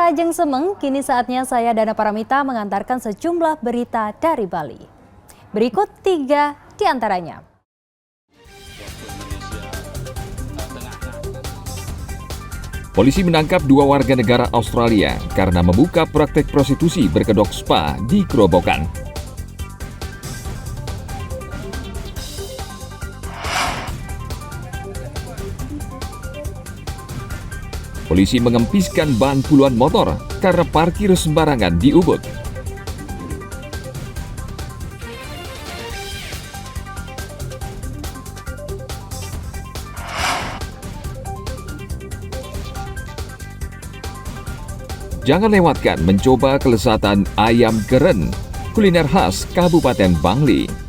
Pemirsa Ajeng Semeng, kini saatnya saya Dana Paramita mengantarkan sejumlah berita dari Bali. Berikut 3 di antaranya. Polisi menangkap 2 warga negara Australia karena membuka praktek prostitusi berkedok spa di Kerobokan. Polisi mengempiskan ban puluhan motor karena parkir sembarangan di Ubud. Jangan lewatkan mencoba kelezatan ayam keren, kuliner khas Kabupaten Bangli.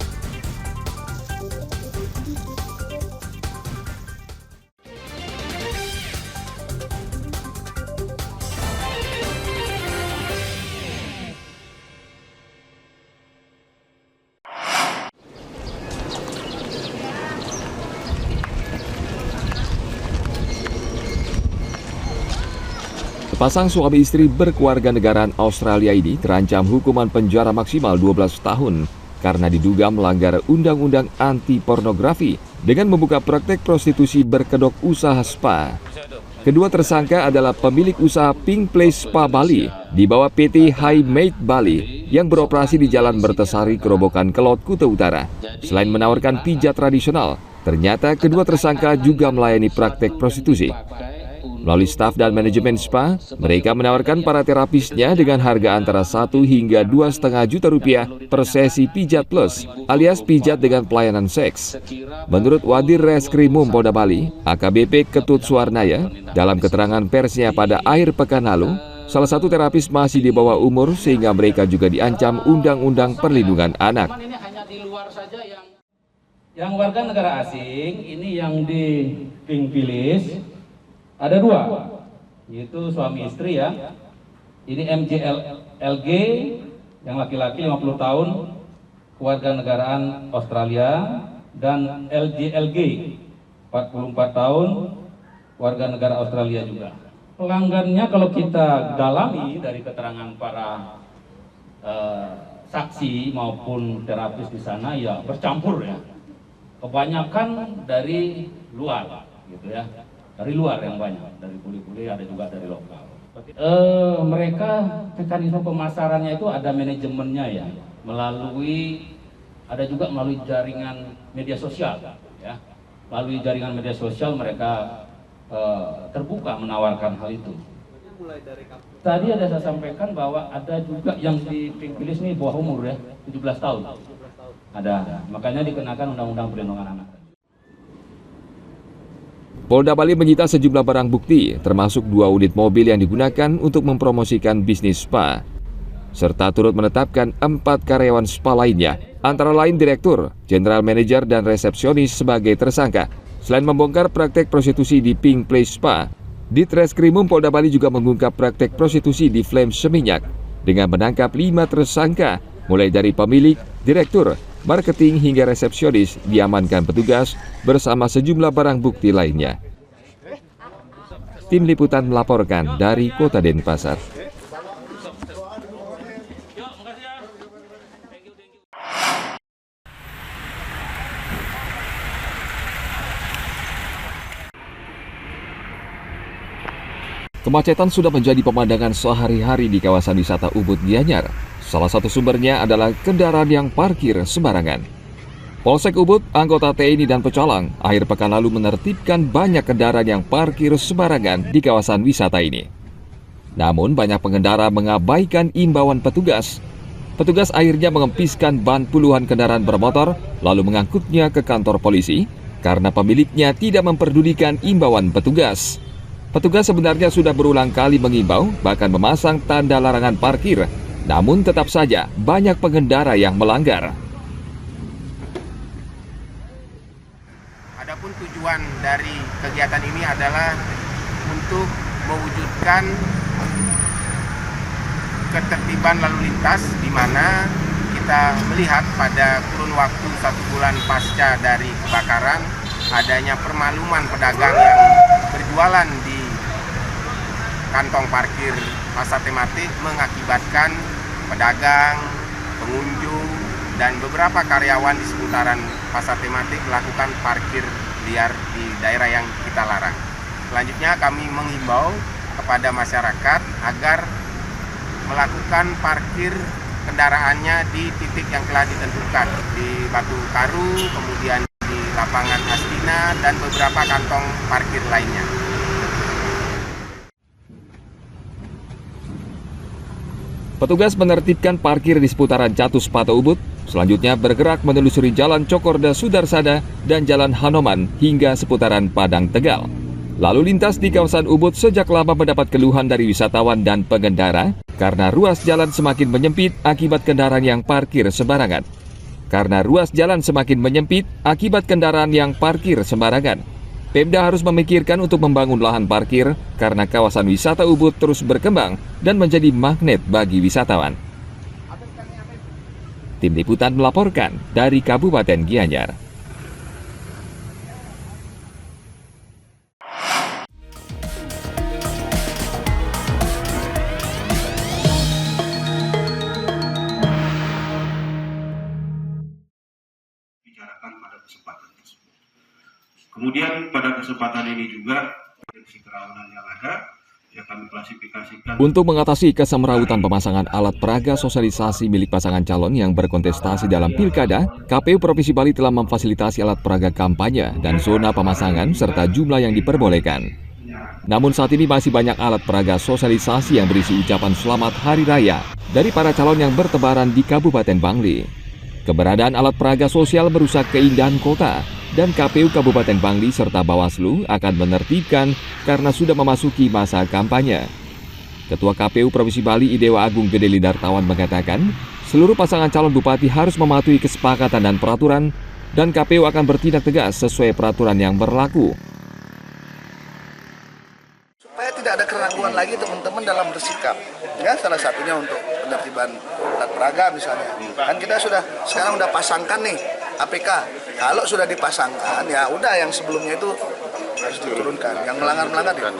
Sepasang suami istri berkeluarga negaraan Australia ini terancam hukuman penjara maksimal 12 tahun karena diduga melanggar undang-undang anti pornografi dengan membuka praktek prostitusi berkedok usaha spa. Kedua tersangka adalah pemilik usaha Pink Place Spa Bali di bawah PT High Maid Bali yang beroperasi di Jalan Mertesari, Kerobokan, Kelot, Kuta Utara. Selain menawarkan pijat tradisional, ternyata kedua tersangka juga melayani praktek prostitusi. Melalui staf dan manajemen spa, mereka menawarkan para terapisnya dengan harga antara 1 hingga 2,5 juta rupiah per sesi pijat plus, alias pijat dengan pelayanan seks. Menurut Wadir Reskrimum Polda Bali, AKBP Ketut Suwarnaya, dalam keterangan persnya pada akhir pekan lalu, salah satu terapis masih di bawah umur sehingga mereka juga diancam Undang-Undang Perlindungan Anak. Yang warga negara asing, ini yang di Pink Place, ada 2, yaitu suami istri ya. Ini MJLG yang laki-laki 50 tahun, keluarga negaraan Australia, dan LJLG 44 tahun, warga negara Australia juga. Pelanggannya kalau kita dalami dari keterangan para saksi maupun terapis di sana ya bercampur ya. Kebanyakan dari luar gitu ya. Dari luar yang banyak, dari bule-bule, ada juga dari lokal. Mereka mekanisme pemasarannya itu ada manajemennya ya, ada juga melalui jaringan media sosial ya. Melalui jaringan media sosial mereka terbuka menawarkan hal itu. Tadi ada saya sampaikan bahwa ada juga yang di Pink Place ini bawah umur ya, 17 tahun. Ada, makanya dikenakan Undang-Undang Perlindungan Anak. Polda Bali menyita sejumlah barang bukti, termasuk 2 unit mobil yang digunakan untuk mempromosikan bisnis spa, serta turut menetapkan 4 karyawan spa lainnya, antara lain direktur, general manager, dan resepsionis sebagai tersangka. Selain membongkar praktek prostitusi di Pink Place Spa, Ditreskrimum Polda Bali juga mengungkap praktek prostitusi di Flame Seminyak dengan menangkap 5 tersangka, mulai dari pemilik, direktur, marketing hingga resepsionis diamankan petugas bersama sejumlah barang bukti lainnya. Tim Liputan melaporkan dari Kota Denpasar. Kemacetan sudah menjadi pemandangan sehari-hari di kawasan wisata Ubud Gianyar. Salah satu sumbernya adalah kendaraan yang parkir sembarangan. Polsek Ubud, anggota TNI dan Pecalang, akhir pekan lalu menertibkan banyak kendaraan yang parkir sembarangan di kawasan wisata ini. Namun banyak pengendara mengabaikan imbauan petugas. Petugas akhirnya mengempiskan ban puluhan kendaraan bermotor lalu mengangkutnya ke kantor polisi karena pemiliknya tidak memperdulikan imbauan petugas. Petugas sebenarnya sudah berulang kali mengimbau, bahkan memasang tanda larangan parkir. Namun tetap saja banyak pengendara yang melanggar. Adapun tujuan dari kegiatan ini adalah untuk mewujudkan ketertiban lalu lintas, di mana kita melihat pada kurun waktu 1 bulan pasca dari kebakaran adanya permaluman pedagang yang berjualan di kantong parkir pasar tematik mengakibatkan pedagang, pengunjung, dan beberapa karyawan di seputaran pasar tematik melakukan parkir liar di daerah yang kita larang. Selanjutnya kami menghimbau kepada masyarakat agar melakukan parkir kendaraannya di titik yang telah ditentukan, di Batu Karu, kemudian di lapangan Astina, dan beberapa kantong parkir lainnya. Petugas menertibkan parkir di seputaran Catus Pato Ubud, selanjutnya bergerak menelusuri Jalan Cokorda Sudarsada dan Jalan Hanoman hingga seputaran Padang Tegal. Lalu lintas di kawasan Ubud sejak lama mendapat keluhan dari wisatawan dan pengendara karena ruas jalan semakin menyempit akibat kendaraan yang parkir sembarangan. Pemda harus memikirkan untuk membangun lahan parkir karena kawasan wisata Ubud terus berkembang dan menjadi magnet bagi wisatawan. Tim Liputan melaporkan dari Kabupaten Gianyar. Bicarakan pada kesempatan tersebut. Kemudian pada kesempatan ini juga potensi kerawanan yang ada yang kami klasifikasikan. Untuk mengatasi kesemrawutan pemasangan alat peraga sosialisasi milik pasangan calon yang berkontestasi dalam pilkada, KPU Provinsi Bali telah memfasilitasi alat peraga kampanye dan zona pemasangan serta jumlah yang diperbolehkan. Namun saat ini masih banyak alat peraga sosialisasi yang berisi ucapan selamat hari raya dari para calon yang bertebaran di Kabupaten Bangli. Keberadaan alat peraga sosial merusak keindahan kota, dan KPU Kabupaten Bangli serta Bawaslu akan menertibkan karena sudah memasuki masa kampanye. Ketua KPU Provinsi Bali Idewa Agung Gede Lidartawan mengatakan, seluruh pasangan calon bupati harus mematuhi kesepakatan dan peraturan, dan KPU akan bertindak tegas sesuai peraturan yang berlaku. Supaya tidak ada keraguan lagi teman-teman dalam bersikap. Ya, salah satunya untuk penertiban alat peraga misalnya. Kan kita sekarang udah pasangkan nih APK. Kalau sudah dipasangkan, ya udah yang sebelumnya itu harus diturunkan. Yang melanggar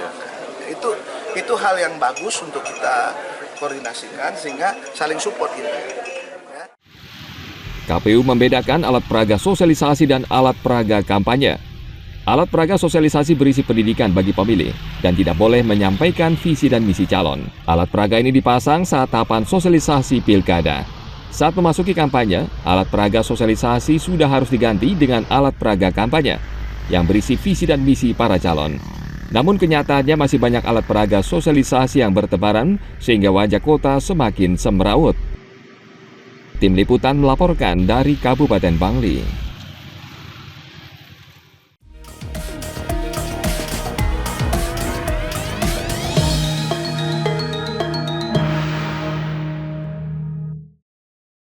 itu hal yang bagus untuk kita koordinasikan sehingga saling support gitu. Ya. KPU membedakan alat peraga sosialisasi dan alat peraga kampanye. Alat peraga sosialisasi berisi pendidikan bagi pemilih dan tidak boleh menyampaikan visi dan misi calon. Alat peraga ini dipasang saat tahapan sosialisasi pilkada. Saat memasuki kampanye, alat peraga sosialisasi sudah harus diganti dengan alat peraga kampanye yang berisi visi dan misi para calon. Namun kenyataannya masih banyak alat peraga sosialisasi yang bertebaran sehingga wajah kota semakin semrawut. Tim Liputan melaporkan dari Kabupaten Bangli.